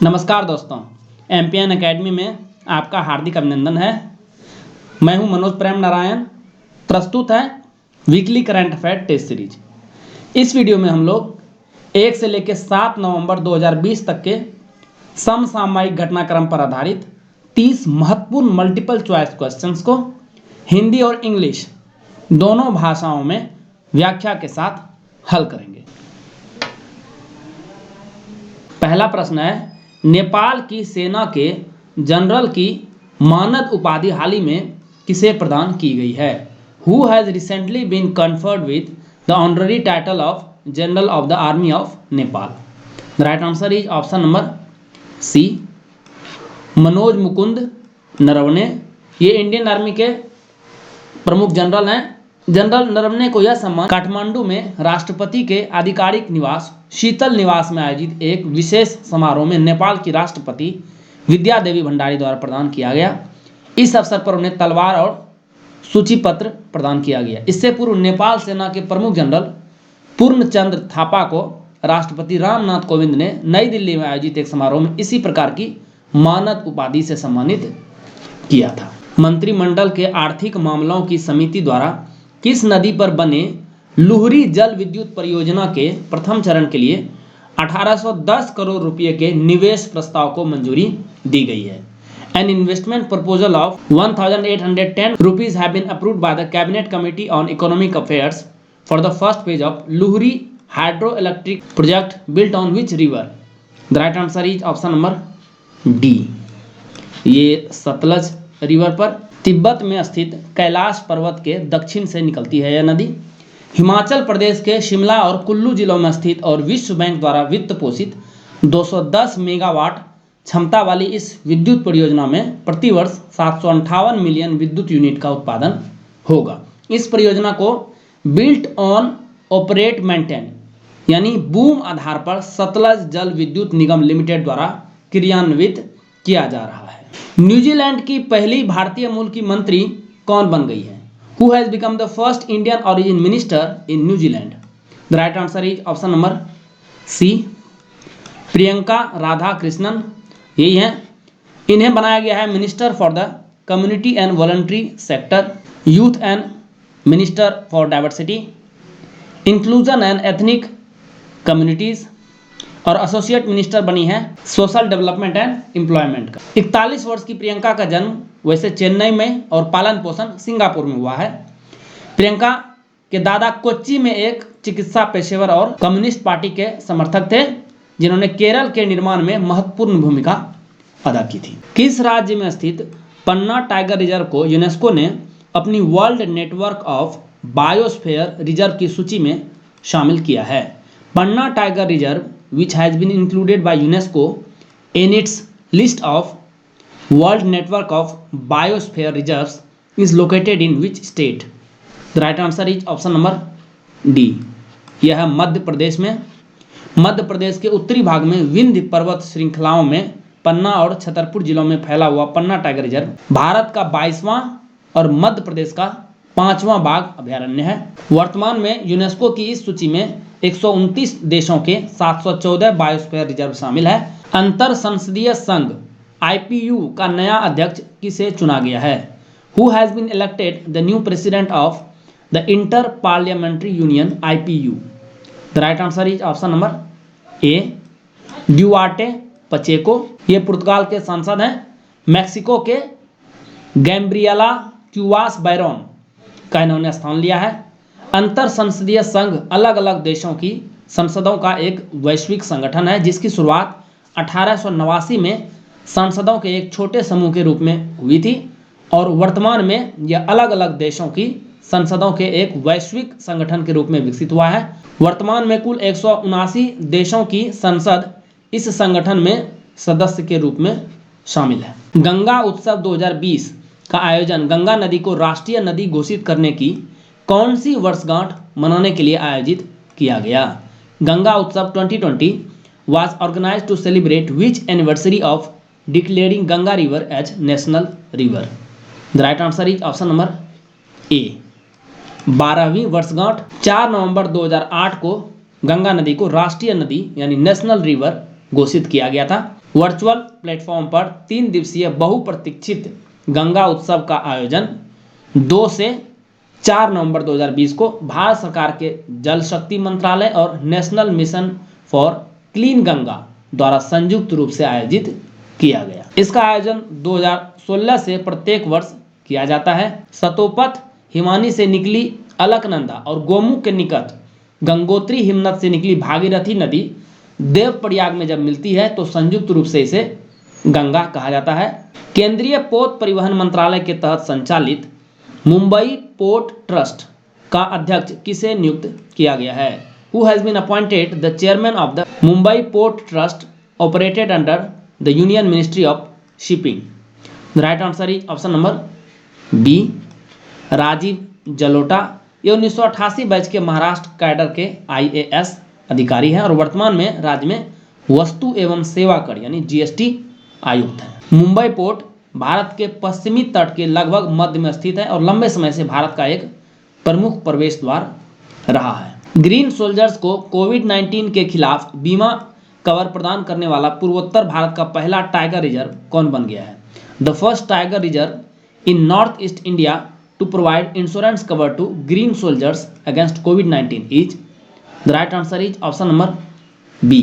नमस्कार दोस्तों, MPN academy में आपका हार्दिक अभिनंदन है। मैं हूं मनोज प्रेम नारायण। प्रस्तुत है weekly current affair test series. इस वीडियो में हम लोग 1 से लेकर 7 नवंबर 2020 तक के समसामयिक घटनाक्रम पर आधारित 30 महत्वपूर्ण मल्टीपल चॉइस क्वेश्चंस को हिंदी और इंग्लिश दोनों भाषाओं में व्याख्या के साथ हल करेंगे। पहला प्रश्न है, नेपाल की सेना के जनरल की मानद उपाधि हाल ही में किसे प्रदान की गई है? Who has recently been conferred with the honorary title of general of the army of Nepal? The right answer is option number C, Manoj Mukund Naravane. ये इंडियन आर्मी के प्रमुख जनरल हैं। जनरल नरवणे को यह सम्मान काठमांडू में राष्ट्रपति के आधिकारिक निवास शीतल निवास में आयोजित एक विशेष समारोह में नेपाल की राष्ट्रपति विद्या देवी भंडारी द्वारा प्रदान किया गया। इस अवसर पर उन्हें तलवार और सूची पत्र प्रदान किया गया। इससे पूर्व नेपाल सेना के प्रमुख जनरल पूर्णचंद्र थापा को राष्ट्रपति रामनाथ कोविंद ने नई दिल्ली में आयोजित एक समारोह में इसी प्रकार की मानद उपाधि से सम्मानित किया था। मंत्रिमंडल के आर्थिक मामलों की समिति द्वारा किस नदी पर बने लुहरी जल विद्युत परियोजना के प्रथम चरण के लिए 1810 करोड़ रुपए के निवेश प्रस्ताव को मंजूरी दी गई है? An investment proposal of 1,810 rupees have been approved by the Cabinet Committee on Economic Affairs for the first phase of Luhri hydroelectric project built on which river? The right answer is option number D. ये Sutlej river पर तिब्बत में स्थित कैलाश पर्वत के दक्षिण से निकलती है। यह नदी हिमाचल प्रदेश के शिमला और कुल्लू जिलों में स्थित और विश्व बैंक द्वारा वित्त पोषित 210 मेगावाट क्षमता वाली इस विद्युत परियोजना में प्रतिवर्ष 758 मिलियन विद्युत यूनिट का उत्पादन होगा। इस परियोजना को बिल्ट ऑन ऑपरेट मेंटेन यानी बूम आधार पर सतलज जल विद्युत निगम लिमिटेड द्वारा क्रियान्वित किया जा रहा है। न्यूजीलैंड की पहली भारतीय मूल की मंत्री कौन बन गई है? Who has become the first Indian origin minister in New Zealand? The right answer is option number C, Priyanka Radha Krishnan. यही है। इन्हें बनाया गया है minister for the community and voluntary sector, youth and minister for diversity, inclusion and ethnic communities और associate minister बनी है social development and employment का। 41 वर्ष की प्रियंका का जन्म वैसे चेन्नई में और पालन पोषण सिंगापुर में हुआ है। प्रियंका के दादा कोच्चि में एक चिकित्सा पेशेवर और कम्युनिस्ट पार्टी के समर्थक थे, जिन्होंने केरल के निर्माण में महत्वपूर्ण भूमिका अदा की थी। किस राज्य में स्थित पन्ना टाइगर रिजर्व को यूनेस्को ने अपनी world network of biosphere reserve की सूची में शामिल किया है? Panna tiger reserve which has been included by UNESCO in its list of World Network of Biosphere Reserves is located in which state? The right answer is option number D. यह है मध्य प्रदेश में। मध्य प्रदेश के उत्तरी भाग में विंध्य पर्वत श्रृंखलाओं में पन्ना और छतरपुर जिलों में फैला हुआ पन्ना टाइगर रिजर्व भारत का 22वां और मध्य प्रदेश का 5वां बाघ अभयारण्य है। वर्तमान में यूनेस्को की इस सूची में 129 देशों के 714 बायोस्फीयर रिजर्व शामिल है। अंतर संसदीय संघ IPU का नया अध्यक्ष किसे चुना गया है? Who has been elected the new president of the Inter Parliamentary Union IPU? The right answer is option number A, ड्यूआर्टे पचेको। ये पुर्तगाल के सांसद हैं। मैक्सिको के गैम्ब्रिएला क्यूवास बैरोन का इन्होंने स्थान लिया है। अंतर संसदीय संघ अलग अलग देशों की संसदों का एक वैश्विक संगठन है, जिसकी शुरुआत 1889 में सांसदों के एक छोटे समूह के रूप में हुई थी और वर्तमान में यह अलग अलग देशों की संसदों के एक वैश्विक संगठन के रूप में विकसित हुआ है। वर्तमान में कुल 179 देशों की संसद इस संगठन में सदस्य के रूप में शामिल है। गंगा उत्सव 2020 का आयोजन गंगा नदी को राष्ट्रीय नदी घोषित करने की कौन सी वर्षगांठ मनाने के लिए आयोजित किया गया? गंगा उत्सव 2020 was organized to celebrate which anniversary of declaring Ganga river as national river? The right answer is option number A, 12वीं वर्षगांठ। 4 नवंबर 2008 को गंगा नदी को राष्ट्रीय नदी यानी नेशनल रिवर घोषित किया गया था। वर्चुअल प्लेटफॉर्म पर 3 दिवसीय बहुप्रतीक्षित गंगा उत्सव का आयोजन 2 से 4 नवंबर 2020 को भारत सरकार के जल शक्ति मंत्रालय और national mission for clean Ganga द्वारा संयुक्त रूप से आयोजित किया गया। इसका आयोजन 2016 से प्रत्येक वर्ष किया जाता है। सतोपथ हिमानी से निकली अलकनंदा और गोमुख के निकट गंगोत्री हिमनद से निकली भागीरथी नदी देवप्रयाग में जब मिलती है तो संयुक्त रूप से इसे गंगा कहा जाता है। केंद्रीय पोत परिवहन मंत्रालय के तहत संचालित मुंबई पोर्ट ट्रस्ट का अध्यक्ष किसे नियुक्त किया गया है? Who has been appointed the chairman of the Mumbai Port Trust operated under the Union Ministry of Shipping? The right answer is option number B. Rajiv Jalota. ये 1988 बैच के महाराष्ट्र कैडर के IAS अधिकारी हैं और वर्तमान में राज्य में वस्तु एवं सेवा कर यानी GST आयुक्त हैं। मुंबई पोर्ट भारत के पश्चिमी तट के लगभग मध्य में स्थित है और लंबे समय से भारत का एक प्रमुख प्रवेश द्वार रहा है। ग्रीन सोल्जर्स को कोविड-19 के खिलाफ बीमा कवर प्रदान करने वाला पूर्वोत्तर भारत का पहला टाइगर रिजर्व कौन बन गया है? The first tiger reserve in north east India to provide insurance cover to green soldiers against कोविड-19 is. The right answer is option number B,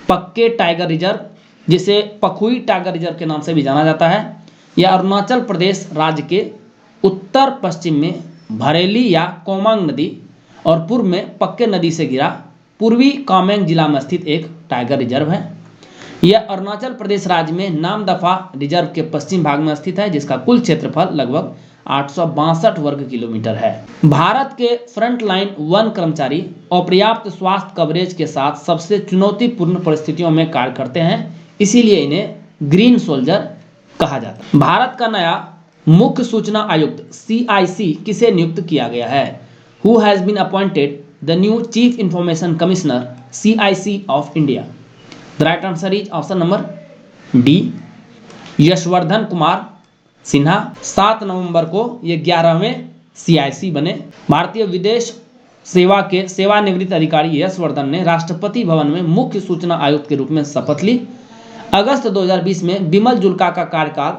Pakke tiger reserve, जिसे पखुई टाइगर रिजर्व के नाम से भी जाना जाता है। यह अरुणाचल प्रदेश राज्य के उत्तर पश्चिम में भरेली या कोमांग नदी और पूर्व में पक्के नदी से घिरा पूर्वी कामेंग जिला में स्थित एक टाइगर रिजर्व है। यह अरुणाचल प्रदेश राज्य में नामदफा रिजर्व के पश्चिम भाग में स्थित है, जिसका कुल क्षेत्रफल लगभग 862 वर्ग किलोमीटर है। भारत के फ्रंट लाइन वन कर्मचारी अपर्याप्त स्वास्थ्य कवरेज के साथ सबसे चुनौतीपूर्ण परिस्थितियों में कार्य करते हैं, इसीलिए इन्हें ग्रीन सोल्जर कहा जाता है। भारत का नया मुख्य सूचना आयुक्त CIC किसे नियुक्त किया गया है? Who has been appointed the new Chief Information Commissioner CIC of India? The right answer is option number D. Yashvardhan Kumar Sinha. 7 नवंबर को ये 11वें CIC बने। भारतीय विदेश सेवा के सेवानिवृत्त अधिकारी यशवर्धन ने राष्ट्रपति भवन में मुख्य सूचना आयुक्त के रूप में शपथ ली। अगस्त 2020 में बिमल जुल्का का कार्यकाल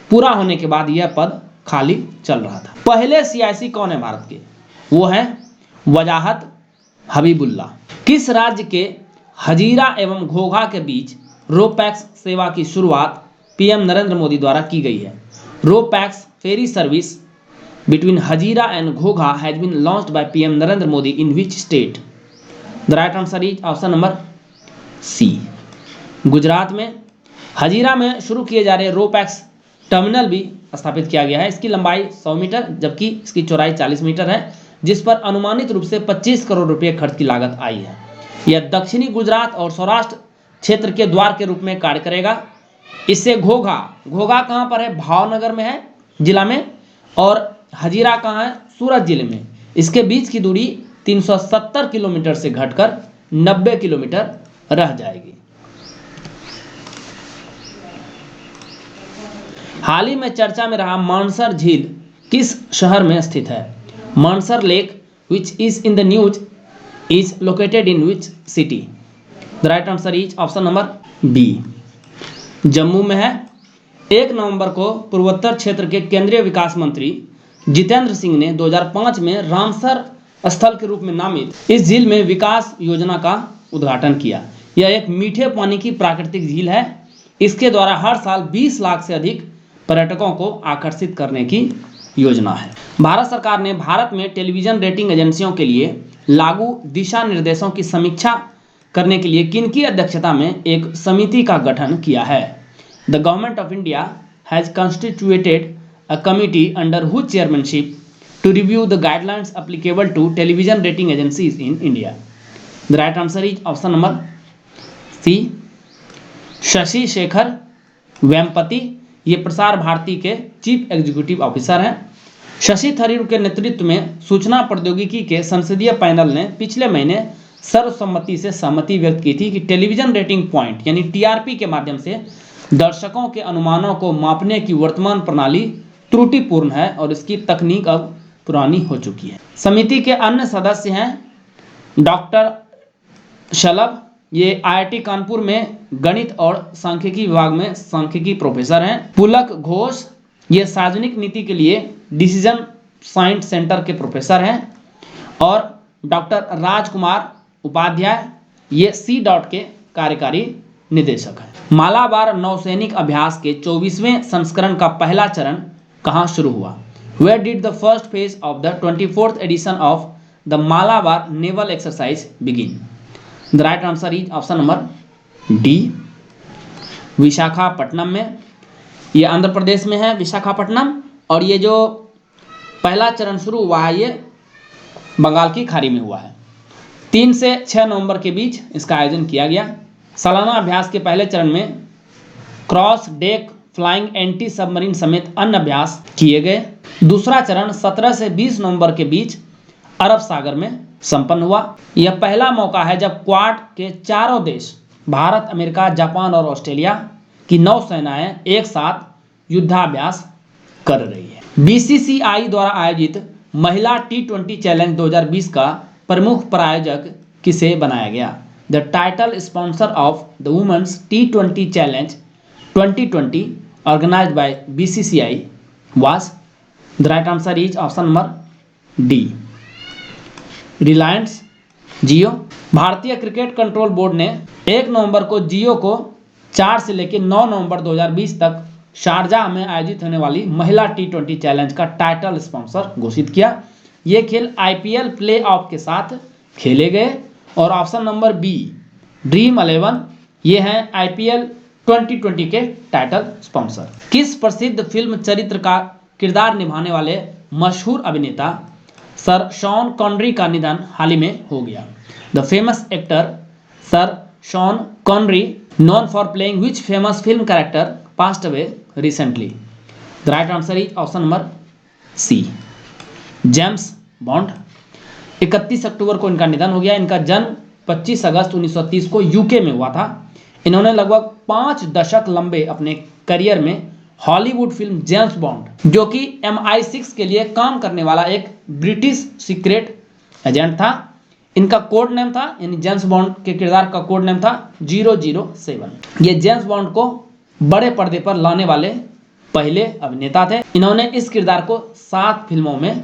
पूरा होने के बाद यह पद खाली चल रहा था। पहले CIC कौन है भारत के? वो है वजाहत हबीबुल्ला। किस राज्य के हजीरा एवं घोघा के बीच रोपैक्स सेवा की शुरुआत PM नरेंद्र मोदी द्वारा की गई है? RoPax ferry service between Hazira and Ghogha has been launched by PM Narendra Modi in which state? The right answer is option number C, Gujarat में। हजीरा में शुरू किए जा रहे रोपैक्स टर्मिनल भी स्थापित किया गया है। इसकी लंबाई 100 मीटर जबकि इसकी चौड़ाई 40 मीटर है, जिस पर अनुमानित रूप से 25 करोड़ रुपए खर्च की लागत आई है। यह दक्षिणी गुजरात और सौराष्ट्र क्षेत्र के द्वार के रूप में कार्य करेगा। इससे घोघा कहाँ पर है? भावनगर में है जिला में, और हजीरा कहाँ है? सूरत जिले में। इसके बीच की दूरी 370 किलोमीटर से घटकर 90 किलोमीटर रह जाएगी। हाल ही में चर्चा में रहा मानसर झील किस शहर में स्थित है? Mansar lake which is in the news is located in which city? The right answer is option number B, Jammu में है। 1 नवंबर को पूर्वोत्तर क्षेत्र के केंद्रीय विकास मंत्री जितेंद्र सिंह ने 2005 में रामसर स्थल के रूप में नामित इस झील में विकास योजना का उद्घाटन किया। यह एक मीठे पानी की प्राकृतिक झील है। इसके द्वारा हर साल 20 लाख से अधिक पर्यटकों को आकर्षित करने की योजना है। भारत सरकार ने भारत में टेलीविजन रेटिंग एजेंसियों के लिए लागू दिशा निर्देशों की समीक्षा करने के लिए किनकी अध्यक्षता में एक समिति का गठन किया है? The government of India has constituted a committee under whose chairmanship to review the guidelines applicable to television rating agencies in India? The right answer is option number C, Shashi Shekhar Vempati. ये प्रसार भारती के चीफ एग्जीक्यूटिव ऑफिसर हैं। शशि थरूर के नेतृत्व में सूचना प्रौद्योगिकी के संसदीय पैनल ने पिछले महीने सर्वसम्मति से सहमति व्यक्त की थी कि टेलीविजन रेटिंग पॉइंट यानी TRP के माध्यम से दर्शकों के अनुमानों को मापने की वर्तमान प्रणाली त्रुटिपूर्ण है और इसकी तकनीक अब पुरानी हो चुकी है। समिति के अन्य सदस्य हैं डॉक्टर शलभ, ये IIT कानपुर में गणित और सांख्यिकी विभाग में सांख्यिकी प्रोफेसर हैं। पुलक घोष ये सार्वजनिक नीति के लिए डिसीजन साइंस सेंटर के प्रोफेसर हैं। और डॉक्टर राजकुमार उपाध्याय ये C.डॉट के कार्यकारी निदेशक हैं। मालाबार नौसैनिक अभ्यास के 24वें संस्करण का पहला चरण कहाँ शुरू हुआ? Where did the first phase of the 24th edition of the Malabar naval exercise begin? The right answer is option number D. Visakhapatnam में। ये आंध्र प्रदेश में है विशाखापट्टनम। और ये जो पहला चरण शुरू हुआ है ये बंगाल की खाड़ी में हुआ है। 3 से 6 नवंबर के बीच इसका आयोजन किया गया। सालाना अभ्यास के पहले चरण में cross deck flying anti submarine समेत अन्य अभ्यास किए गए। दूसरा चरण 17 से 20 नवंबर के बीच अरब सागर में संपन्न हुआ। यह पहला मौका है जब क्वाड के चारों देश भारत, अमेरिका, जापान और ऑस्ट्रेलिया की नौसेनाएं एक साथ युद्धाभ्यास कर रही है। BCCI द्वारा आयोजित महिला T20 चैलेंज 2020 का प्रमुख प्रायोजक किसे बनाया गया? The title sponsor of the Women's T20 Challenge 2020 organized by BCCI was, the right answer is option number D. Reliance जियो। भारतीय क्रिकेट कंट्रोल बोर्ड ने 1 नवंबर को जियो को 4 से लेकर 9 नवंबर 2020 तक शारजाह में आयोजित होने वाली महिला T20 चैलेंज का टाइटल स्पॉन्सर घोषित किया। ये खेल IPL प्ले ऑफ के साथ खेले गए। और ऑप्शन नंबर बी ड्रीम 11 ये हैं IPL 2020 के टाइटल स्पॉन्सर। किस प्रसिद्ध फिल्म चरित्र का किरदार निभाने वाले मशहूर अभिनेता सर शॉन कॉनरी का निधन हाल ही में हो गया? The famous actor sir Sean Connery known for playing which famous film character passed away recently? The right answer is option number C. James bond. 31 अक्टूबर को इनका निधन हो गया। इनका जन्म 25 अगस्त 1930 को यूके में हुआ था। इन्होंने लगभग 5 दशक लंबे अपने करियर में हॉलीवुड फिल्म जेम्स बॉन्ड, जो कि MI6 के लिए काम करने वाला एक ब्रिटिश सीक्रेट एजेंट था, इनका कोड नेम था, यानी जेम्स बॉन्ड के किरदार का कोड नेम था 007। ये जेम्स बॉन्ड को बड़े पर्दे पर लाने वाले पहले अभिनेता थे। इन्होंने इस किरदार को 7 फिल्मों में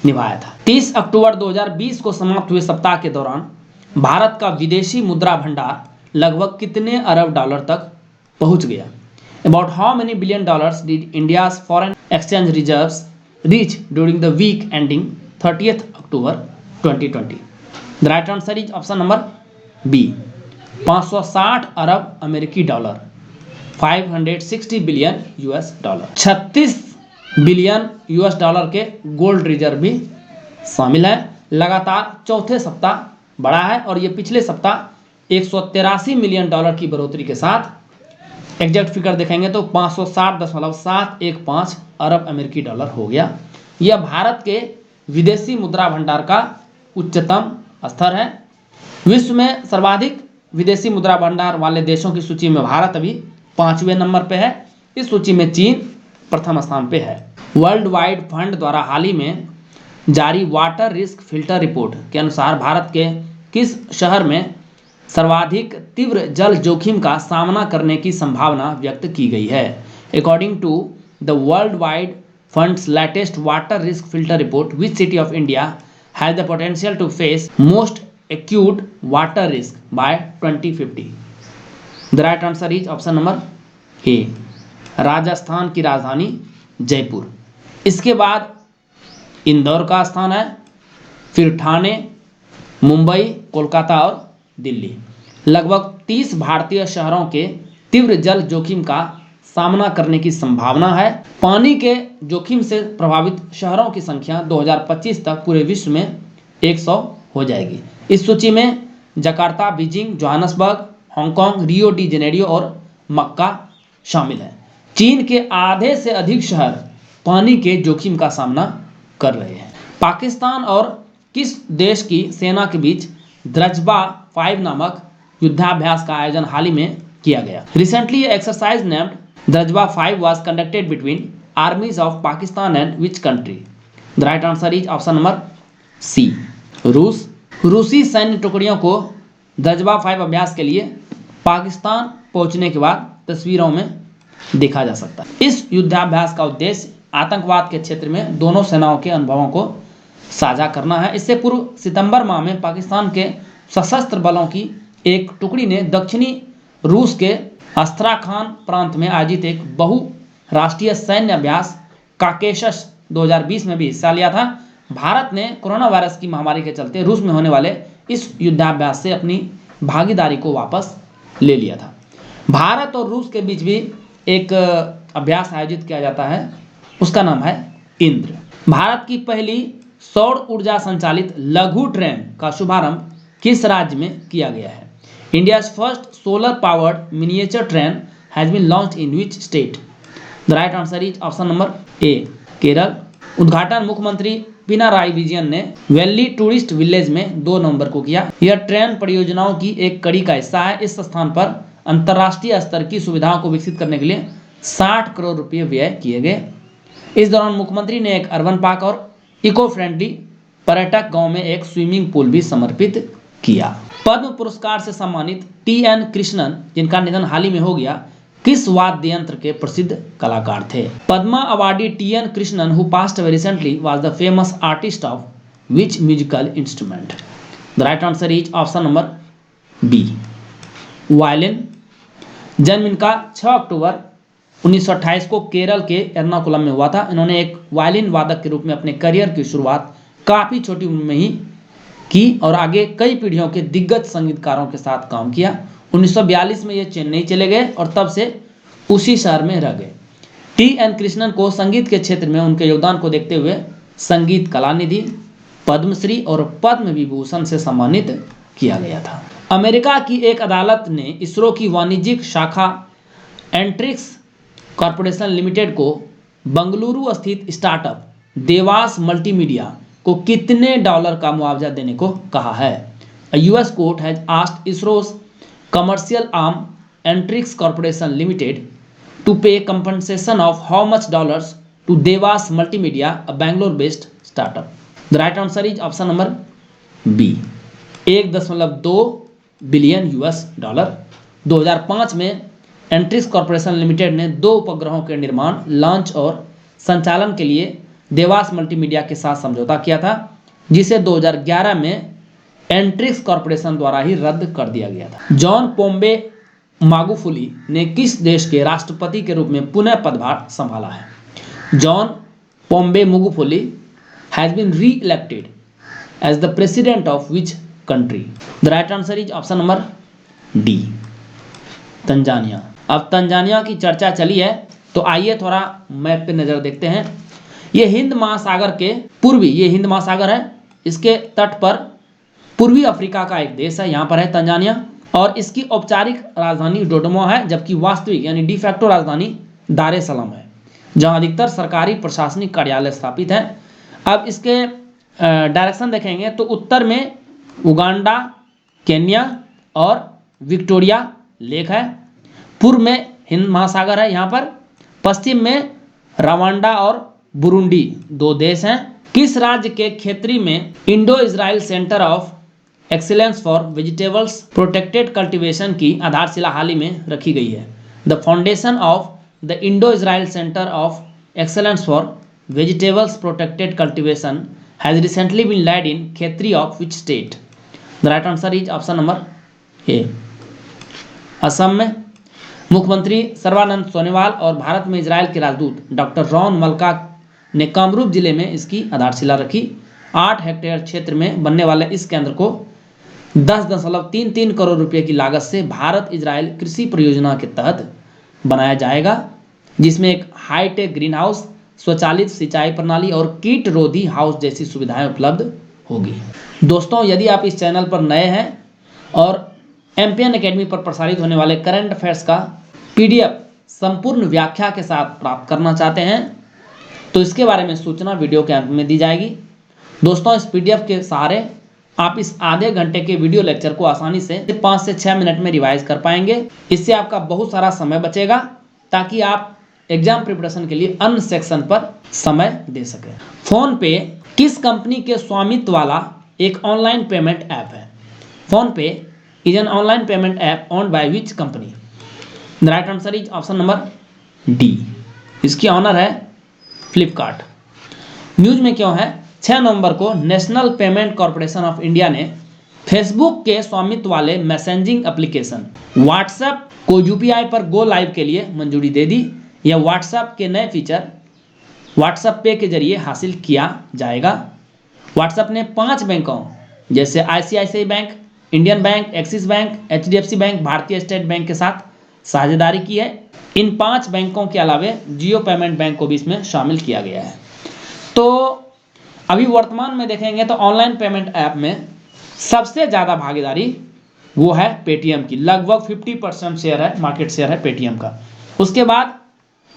निभाया था। 30 अक्टूबर 2020 को समाप्त हुए सप्ताह के दौरान भारत का विदेशी मुद्रा भंडार लगभग कितने अरब डॉलर तक पहुंच गया? About how many billion dollars did India's foreign exchange reserves reach during the week ending 30th October 2020? The right answer is option number B. 560 अरब अमेरिकी dollar, 560 billion US dollar. 36 billion US dollar के gold reserve भी शामिल है। लगातार चौथे सप्ताह बढ़ा है और ये पिछले सप्ताह 183 मिलियन डॉलर की बढ़ोतरी के साथ एग्जैक्ट फिगर देखेंगे तो 560.715 अरब अमेरिकी डॉलर हो गया। यह भारत के विदेशी मुद्रा भंडार का उच्चतम स्तर है। विश्व में सर्वाधिक विदेशी मुद्रा भंडार वाले देशों की सूची में भारत अभी 5वें नंबर पे है। इस सूची में चीन प्रथम स्थान पे है। वर्ल्ड वाइड फंड द्वारा हाल ही में जारी वाटर रिस्क फिल्टर रिपोर्ट के अनुसार भारत के किस शहर में सर्वाधिक तीव्र जल जोखिम का सामना करने की संभावना व्यक्त की गई है? According to the World Wide Fund's latest water risk filter report, which city of India has the potential to face most acute water risk by 2050? The right answer is option number A, Rajasthan की राजधानी जयपुर। इसके बाद इंदौर का स्थान है, फिर ठाणे, मुंबई, कोलकाता और दिल्ली। लगभग 30 भारतीय शहरों के तीव्र जल जोखिम का सामना करने की संभावना है। पानी के जोखिम से प्रभावित शहरों की संख्या 2025 तक पूरे विश्व में 100 हो जाएगी। इस सूची में Jakarta, Beijing, Johannesburg, Hong Kong, Rio de Janeiro और मक्का शामिल हैं। चीन के आधे से अधिक शहर पानी के जोखिम का सामना कर रहे हैं। पाकिस्तान और किस देश की सेना के बीच द्रजबा 5 नामक युद्धाभ्यास का आयोजन हाल ही में किया गया? Recently exercise named Druzhba 5 was conducted between armies of Pakistan and which country? The right answer is option number C, रूस। रूसी सैन्य टुकड़ियों को द्रजबा 5 अभ्यास के लिए पाकिस्तान पहुंचने के बाद तस्वीरों में देखा जा सकता है। इस युद्धाभ्यास का उद्देश्य आतंकवाद के क्षेत्र में दोनों सेनाओं के अनुभवों को साझा करना है। इससे पूर्व सितंबर माह में पाकिस्तान के सशस्त्र बलों की एक टुकड़ी ने दक्षिणी रूस के अस्त्राखान प्रांत में आयोजित एक बहुराष्ट्रीय सैन्य अभ्यास काकेशस 2020 में भी हिस्सा लिया था। भारत ने कोरोना वायरस की महामारी के चलते रूस में होने वाले इस युद्धाभ्यास से अपनी भागीदारी को वापस ले लिया था। भारत और रूस के बीच भी एक अभ्यास आयोजित किया जाता है, उसका नाम है इंद्र। भारत की पहली सौर ऊर्जा संचालित लघु ट्रेन का शुभारंभ किस राज्य में किया गया है? India's first solar powered miniature train has been launched in which state? The right answer is option number A, Kerala. उद्घाटन मुख्यमंत्री पिनाराई विजयन ने वैली टूरिस्ट विलेज में 2 नवंबर को किया। यह ट्रेन परियोजनाओं की एक कड़ी का हिस्सा है। इस स्थान पर अंतर्राष्ट्रीय स्तर की सुविधाओं को विकसित करने के लिए 60 करोड़ रुपये व्यय किए गए। इस दौरान मुख्यमंत्री ने एक अर्बन पार्क और इको फ्रेंडली पर्यटक गांव में एक स्विमिंग पूल भी समर्पित किया। पद्म पुरस्कार से सम्मानित टी.एन. कृष्णन, जिनका निधन हाल ही में हो गया, किस वाद्य यंत्र के प्रसिद्ध कलाकार थे? Padma awardee T N. Krishnan, who passed away recently, was the famous artist of which musical instrument? The right answer is option number B, violin. जन्म इनका 6 अक्टूबर 1928 को केरल के एर्नाकुलम में हुआ था। इन्होंने एक वायलिन वादक के रूप में अपने करियर की शुरुआत काफ़ी छोटी उम्र में ही की और आगे कई पीढ़ियों के दिग्गज संगीतकारों के साथ काम किया। 1942 में ये चेन्नई चले गए और तब से उसी शहर में रह गए। टी.एन. कृष्णन को संगीत के क्षेत्र में उनके योगदान को देखते हुए संगीत कला निधि, पद्मश्री और पद्म विभूषण से सम्मानित किया गया था। अमेरिका की एक अदालत ने इसरो की वाणिज्यिक शाखा एंट्रिक्स कॉरपोरेशन लिमिटेड को बंगलुरु स्थित स्टार्टअप देवास मल्टीमीडिया को कितने डॉलर का मुआवजा देने को कहा है? A US court has asked ISRO's commercial arm Antrix Corporation Limited to pay compensation of how much dollars to Devas Multimedia, a Bangalore-based startup? The right answer is option number B, 1.2 billion US dollar. 2005 में Antrix corporation limited ने 2 उपग्रहों के निर्माण, launch और संचालन के लिए Dewas multimedia के साथ समझौता किया था, जिसे 2011 में एंट्रिक्स कॉरपोरेशन द्वारा ही रद्द कर दिया गया था। जॉन पोम्बे मागुफुली ने किस देश के राष्ट्रपति के रूप में पुनः पदभार संभाला है? John Pombe Magufuli has been re elected as the president of which country? The right answer is option number D, Tanzania. अब तंजानिया की चर्चा चली है तो आइए थोड़ा मैप पे नजर देखते हैं। ये हिंद महासागर के पूर्वी, ये हिंद महासागर है, इसके तट पर पूर्वी अफ्रीका का एक देश है, यहाँ पर है तंजानिया और इसकी औपचारिक राजधानी डोडोमो है, जबकि वास्तविक यानी डिफैक्टो राजधानी दार एस सलाम है, जहाँ अधिकतर सरकारी प्रशासनिक कार्यालय स्थापित हैं। अब इसके डायरेक्शन देखेंगे तो उत्तर में उगांडा, केन्या और विक्टोरिया लेक है, पूर्व में हिंद महासागर है यहाँ पर, पश्चिम में रवांडा और बुरुंडी 2 देश हैं। किस राज्य के खेतरी में Indo Israel centre of excellence for vegetables protected cultivation की आधारशिला हाल ही में रखी गई है? The foundation of the Indo Israel centre of excellence for vegetables protected cultivation has recently been laid in Khetri of which state? The right answer is option number A, Assam में। मुख्यमंत्री सर्बानंद सोनोवाल और भारत में इजराइल के राजदूत डॉक्टर रॉन मल्का ने कामरूप जिले में इसकी आधारशिला रखी। 8 हेक्टेयर क्षेत्र में बनने वाले इस केंद्र को 10.33 करोड़ रुपए की लागत से भारत इजराइल कृषि परियोजना के तहत बनाया जाएगा, जिसमें एक हाईटेक ग्रीन हाउस, स्वचालित सिंचाई प्रणाली और कीट रोधी हाउस जैसी सुविधाएं उपलब्ध होगी। दोस्तों, यदि आप इस चैनल पर नए हैं और एमपीएन एकेडमी पर प्रसारित होने वाले करंट अफेयर्स का PDF संपूर्ण व्याख्या के साथ प्राप्त करना चाहते हैं तो इसके बारे में सूचना वीडियो के अंत में दी जाएगी। दोस्तों, इस PDF के सहारे आप इस आधे घंटे के वीडियो लेक्चर को आसानी से 5 से 6 मिनट में रिवाइज कर पाएंगे। इससे आपका बहुत सारा समय बचेगा ताकि आप एग्जाम प्रिपरेशन के लिए अन्य सेक्शन पर समय दे सकें। फोन पे किस कंपनी के स्वामित्व वाला एक ऑनलाइन पेमेंट ऐप है? फोन पे is an online payment app owned by which company? The right answer is option number D. इसकी ऑनर है फ्लिपकार्ट। न्यूज में क्यों है? 6 नवंबर को national payment corporation of India ने फेसबुक के स्वामित्व वाले मैसेजिंग एप्लीकेशन व्हाट्सएप को यूपीआई पर गो लाइव के लिए मंजूरी दे दी। यह व्हाट्सएप के नए फीचर व्हाट्सएप पे के जरिए हासिल किया जाएगा। व्हाट्सएप ने 5 बैंकों जैसे ICICI bank, Indian bank, axis bank, HDFC bank, भारतीय स्टेट बैंक के साथ साझेदारी की है। इन 5 बैंकों के अलावे जियो पेमेंट बैंक को भी इसमें शामिल किया गया है। तो अभी वर्तमान में देखेंगे तो ऑनलाइन पेमेंट ऐप में सबसे ज़्यादा भागीदारी वो है पेटीएम की, लगभग 50% शेयर है, मार्केट शेयर है पेटीएम का। उसके बाद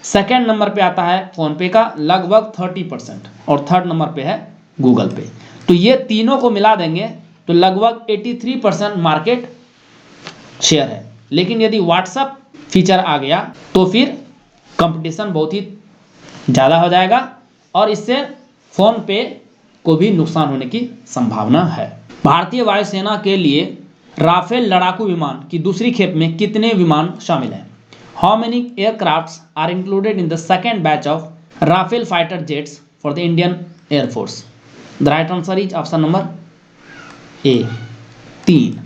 सेकेंड नंबर पे आता है फ़ोनपे का लगभग 30% और थर्ड नंबर पे है गूगल पे। तो ये तीनों को मिला देंगे तो लगभग 83% मार्केट शेयर है। लेकिन यदि व्हाट्सएप फीचर आ गया तो फिर कंपटीशन बहुत ही ज़्यादा हो जाएगा और इससे फ़ोन पे को भी नुकसान होने की संभावना है। भारतीय वायुसेना के लिए राफेल लड़ाकू विमान की दूसरी खेप में कितने विमान शामिल हैं? How many aircrafts are included in the second batch of Rafale fighter jets for the Indian air force? The right answer is option number A 3।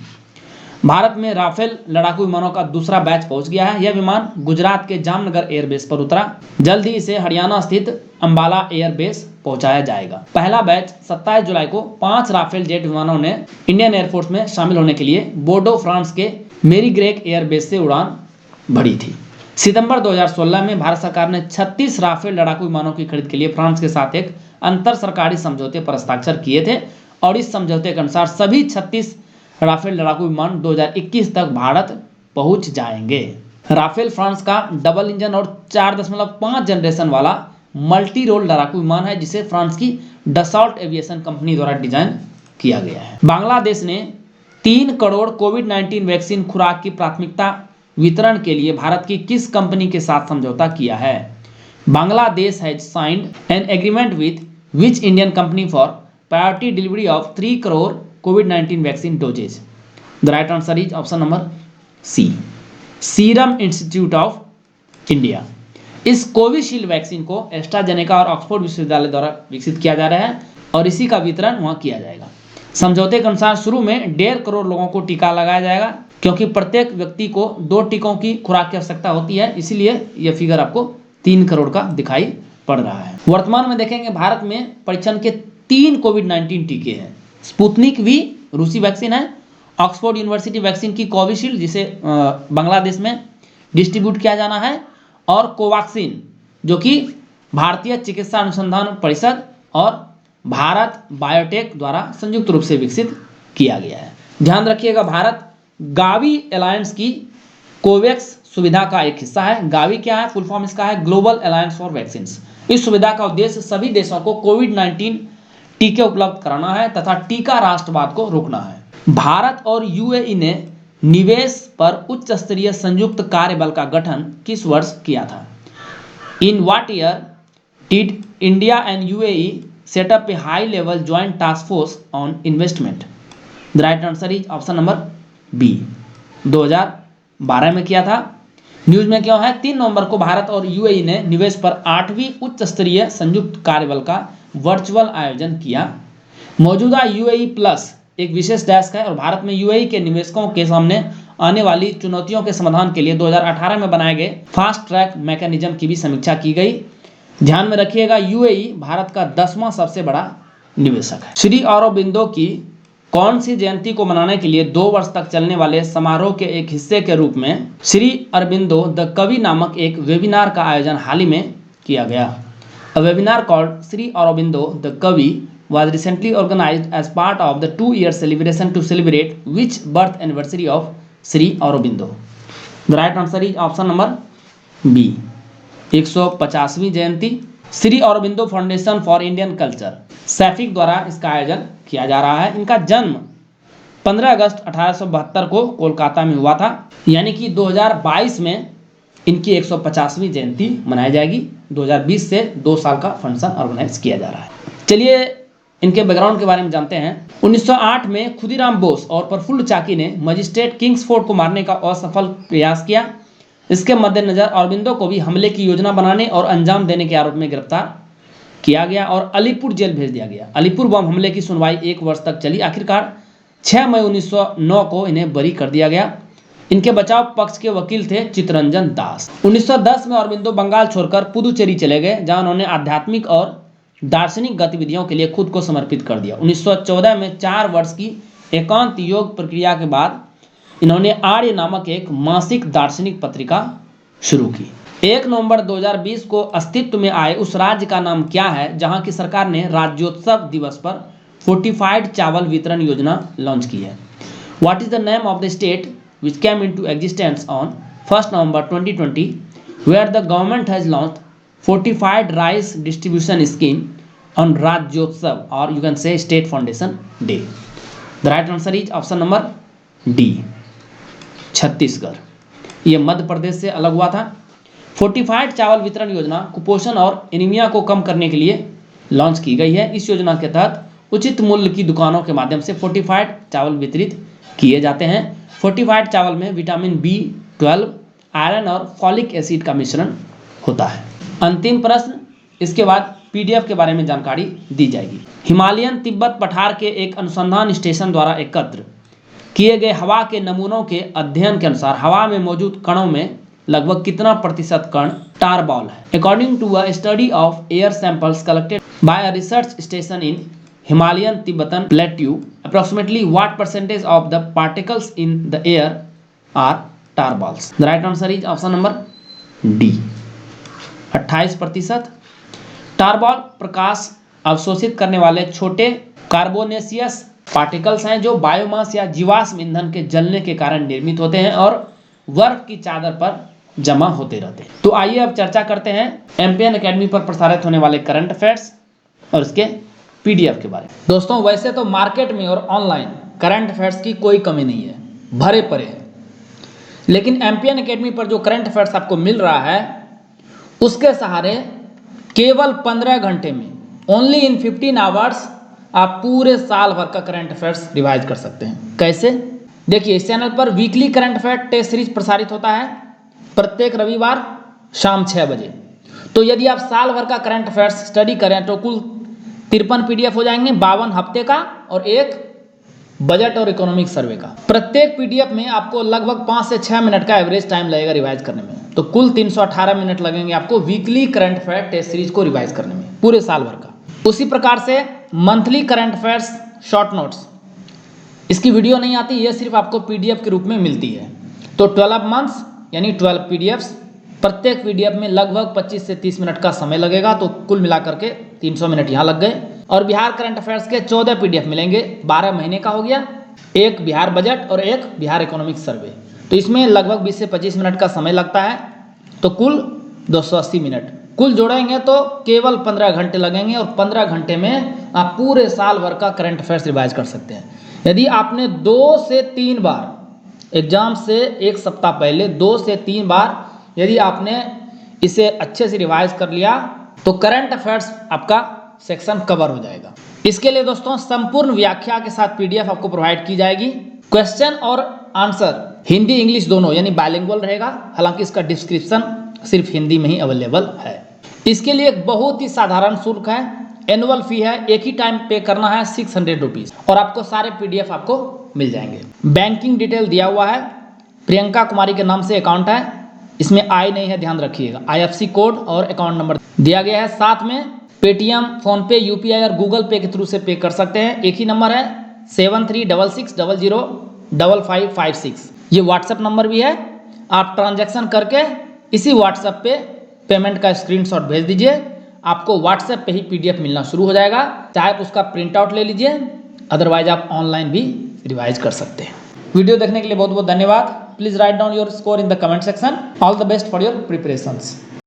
Bharat में राफेल लड़ाकू विमानों का दूसरा बैच पहुंच गया है। यह विमान गुजरात के जामनगर एयरबेस पर उतरा। जल्द ही इसे हरियाणा स्थित अंबाला एयरबेस पहुंचाया जाएगा। पहला बैच 27 जुलाई को 5 राफेल जेट विमानों ने इंडियन एयरफोर्स में शामिल होने के लिए बोर्डो फ्रांस के मेरीग्रेक एयरबेस से उड़ान भरी थी। सितंबर 2016 में भारत सरकार ने 36 राफेल लड़ाकू विमानों की खरीद के लिए फ्रांस के साथ एक अंतर सरकारी समझौते पर हस्ताक्षर किए थे और इस समझौते के अनुसार सभी 36 राफेल लड़ाकू विमान 2021 तक भारत पहुंच जाएंगे। राफेल फ्रांस का डबल इंजन और 4.5 जनरेशन वाला मल्टी रोल लड़ाकू विमान है जिसे फ्रांस की डसॉल्ट एविएशन कंपनी द्वारा डिजाइन किया गया है। बांग्लादेश ने 3 करोड़ कोविड-19 वैक्सीन खुराक की प्राथमिकता वितरण के लिए भारत की किस कंपनी के साथ समझौता किया है? Bangladesh has signed an agreement with which Indian company for priority delivery of 3 crore कोविड-19 vaccine doses? The right answer is option number C, Serum Institute of India. इस कोविशील्ड वैक्सीन को एस्ट्राजेनेका और ऑक्सफोर्ड विश्वविद्यालय द्वारा विकसित किया जा रहा है और इसी का वितरण वहां किया जाएगा। समझौते के अनुसार शुरू में 1.5 करोड़ लोगों को टीका लगाया जाएगा क्योंकि प्रत्येक व्यक्ति को 2 टीकों की खुराक की आवश्यकता होती है, इसीलिए यह फिगर आपको 3 करोड़ का दिखाई पड़ रहा है। वर्तमान में देखेंगे भारत में परीक्षण के 3 कोविड-19 टीके हैं। स्पुतनिक वी रूसी वैक्सीन है, ऑक्सफोर्ड यूनिवर्सिटी वैक्सीन की कोविशील्ड जिसे बांग्लादेश में डिस्ट्रीब्यूट किया जाना है और कोवैक्सीन जो कि भारतीय चिकित्सा अनुसंधान परिषद और भारत बायोटेक द्वारा संयुक्त रूप से विकसित किया गया है। ध्यान रखिएगा भारत गावी अलायंस की कोवैक्स सुविधा का एक हिस्सा है। गावी क्या है? फुल फॉर्म इसका है ग्लोबल अलायंस फॉर वैक्सीन्स। इस सुविधा का उद्देश्य सभी देशों को कोविड-19 टीके उपलब्ध कराना है तथा टीका राष्ट्रवाद को रोकना है। भारत और यूएई ने निवेश पर उच्च स्तरीय संयुक्त कार्यबल का गठन किस वर्ष किया था? In what year did India and UAE set up a high level joint task force on investment? The right answer is option number B, 2012 में किया था। न्यूज में क्यों है? 3 नवंबर को भारत और यूएई ने निवेश पर 8वीं उच्च स्तरीय संयुक्त कार्यबल का वर्चुअल आयोजन किया। मौजूदा यूएई प्लस एक विशेष डेस्क है और भारत में यूएई के निवेशकों के सामने आने वाली चुनौतियों के समाधान के लिए 2018 में बनाए गए फास्ट ट्रैक मैकेनिज्म की भी समीक्षा की गई। ध्यान में रखिएगा यूएई भारत का 10वां सबसे बड़ा निवेशक है। श्री अरबिंदो की कौन सी जयंती को मनाने के लिए 2 वर्ष तक चलने वाले समारोह के एक हिस्से के रूप में श्री अरबिंदो द कवि नामक एक वेबिनार का आयोजन हाल ही में किया गया? A webinar called Sri Aurobindo the Kavi was recently organized as part of the 2-year celebration to celebrate which birth anniversary of Sri Aurobindo? The right answer is option number B, 150वीं जयंती। Shri Aurobindo foundation for Indian culture SAFIC द्वारा इसका आयोजन किया जा रहा है। इनका जन्म 15 अगस्त 1872 को कोलकाता में हुआ था, यानी कि 2022 में इनकी 150वीं जयंती मनाई जाएगी। 2020 से 2 साल का फंक्शन ऑर्गेनाइज किया जा रहा है। चलिए इनके बैकग्राउंड के बारे में जानते हैं। 1908 में खुदीराम बोस और प्रफुल्ल चाकी ने मजिस्ट्रेट किंग्सफोर्ड को मारने का असफल प्रयास किया। इसके मद्देनजर अरबिंदो को भी हमले की योजना बनाने और अंजाम देने के आरोप में गिरफ्तार किया गया और अलीपुर जेल भेज दिया गया। अलीपुर बम हमले की सुनवाई 1 वर्ष तक चली। आखिरकार 6 मई 1909 को इन्हें बरी कर दिया गया। इनके बचाव पक्ष के वकील थे चित्तरंजन दास। 1910 में अरबिंदो बंगाल छोड़कर पुदुचेरी चले गए, जहां उन्होंने आध्यात्मिक और दार्शनिक गतिविधियों के लिए खुद को समर्पित कर दिया। 1914 में 4 वर्ष की एकांत योग प्रक्रिया के बाद इन्होंने आर्य नामक एक मासिक दार्शनिक पत्रिका शुरू की। 1 नवंबर 2020 को अस्तित्व में आए उस राज्य का नाम क्या है जहां की सरकार ने राज्योत्सव दिवस पर फोर्टिफाइड चावल वितरण योजना लॉन्च की है? What is the name of the state which came into existence on 1st November 2020, where the government has launched fortified rice distribution scheme on Rajyotsav, or you can say State Foundation Day. The right answer is option number D, Chhattisgarh. ये मध्य प्रदेश से अलग हुआ था। Fortified चावल वितरण योजना कुपोषण और एनीमिया को कम करने के लिए लॉन्च की गई है। इस योजना के तहत उचित मूल्य की दुकानों के माध्यम से फोर्टिफाइड चावल वितरित किए जाते हैं। फोर्टिफाइड चावल में विटामिन B12, आयरन और फॉलिक एसिड का मिश्रण होता है। अंतिम प्रश्न, इसके बाद PDF के बारे में जानकारी दी जाएगी। हिमालयन तिब्बत पठार के एक अनुसंधान स्टेशन द्वारा एकत्र किए गए हवा के नमूनों के अध्ययन के अनुसार हवा में मौजूद कणों में लगभग कितना प्रतिशत कण टार बॉल है? According to a study of air samples collected by a research station in Himalayan Tibetan Plateau, approximately what percentage of the particles in the air are tar balls? The right answer is option number D, 28%। Tar ball प्रकाश अवशोषित करने वाले छोटे carbonaceous particles हैं जो biomass या जीवाश्म ईंधन के जलने के कारण निर्मित होते हैं और बर्फ की चादर पर जमा होते रहते हैं। तो आइए अब चर्चा करते हैं एमपीएन एकेडमी पर प्रसारित होने वाले करंट अफेयर्स और इसके PDF के बारे में। दोस्तों, वैसे तो मार्केट में और ऑनलाइन करंट अफेयर्स की कोई कमी नहीं है, भरे पड़े हैं, लेकिन एमपीएन एकेडमी पर जो करंट अफेयर्स आपको मिल रहा है उसके सहारे केवल 15 घंटे में, ओनली इन 15 आवर्स, आप पूरे साल भर का करंट अफेयर्स रिवाइज कर सकते हैं। कैसे? देखिए, इस चैनल पर weekly current affair test series प्रसारित होता है प्रत्येक रविवार शाम 6 बजे। तो यदि आप साल भर का करंट अफेयर्स स्टडी करें तो कुल 53 PDF हो जाएंगे, 52 हफ्ते का और एक बजट और इकोनॉमिक सर्वे का। प्रत्येक PDF में आपको लगभग 5 से 6 मिनट का एवरेज टाइम लगेगा रिवाइज करने में, तो कुल 318 मिनट लगेंगे आपको weekly current affair test series को रिवाइज करने में पूरे साल भर का। उसी प्रकार से monthly current affairs short notes, इसकी वीडियो नहीं आती, ये सिर्फ आपको PDF के रूप में मिलती है। तो 12 मंथ्स यानी 12 PDFs, प्रत्येक PDF में लगभग 25 से 30 मिनट का समय लगेगा, तो कुल मिलाकर के 300 मिनट यहाँ लग गए। और बिहार करंट अफेयर्स के 14 PDF मिलेंगे, 12 महीने का हो गया, एक बिहार बजट और एक बिहार इकोनॉमिक सर्वे, तो इसमें लगभग 20 से 25 मिनट का समय लगता है, तो कुल 280 मिनट। कुल जोड़ेंगे तो केवल 15 घंटे लगेंगे और 15 घंटे में आप पूरे साल भर का करंट अफेयर्स रिवाइज कर सकते हैं। यदि आपने 2 से 3 बार एग्जाम से एक सप्ताह पहले 2 से 3 बार यदि आपने इसे अच्छे से रिवाइज कर लिया तो करंट अफेयर्स आपका सेक्शन कवर हो जाएगा। इसके लिए दोस्तों संपूर्ण व्याख्या के साथ PDF आपको प्रोवाइड की जाएगी। क्वेश्चन और आंसर हिंदी इंग्लिश दोनों यानी बाइलिंगुअल रहेगा, हालांकि इसका डिस्क्रिप्शन सिर्फ हिंदी में ही अवेलेबल है। इसके लिए एक बहुत ही साधारण शुल्क है, एनुअल फी है, एक ही टाइम पे करना है 600 रुपीज़ और आपको सारे PDF आपको मिल जाएंगे। बैंकिंग डिटेल दिया हुआ है, प्रियंका कुमारी के नाम से अकाउंट है, इसमें आई नहीं है, ध्यान रखिएगा। IFSC कोड और अकाउंट नंबर दिया गया है, साथ में पेटीएम, फोनपे, UPI और गूगल पे के थ्रू से पे कर सकते हैं। एक ही नंबर है 7366005556, ये व्हाट्सएप नंबर भी है। आप ट्रांजैक्शन करके इसी व्हाट्सएप पे पेमेंट का स्क्रीनशॉट भेज दीजिए, आपको व्हाट्सएप पे ही PDF मिलना शुरू हो जाएगा। चाहे आप उसका प्रिंट आउट ले लीजिए, अदरवाइज आप ऑनलाइन भी रिवाइज कर सकते हैं। वीडियो देखने के लिए बहुत बहुत धन्यवाद। Please write down your score in the comment section. All the best for your preparations.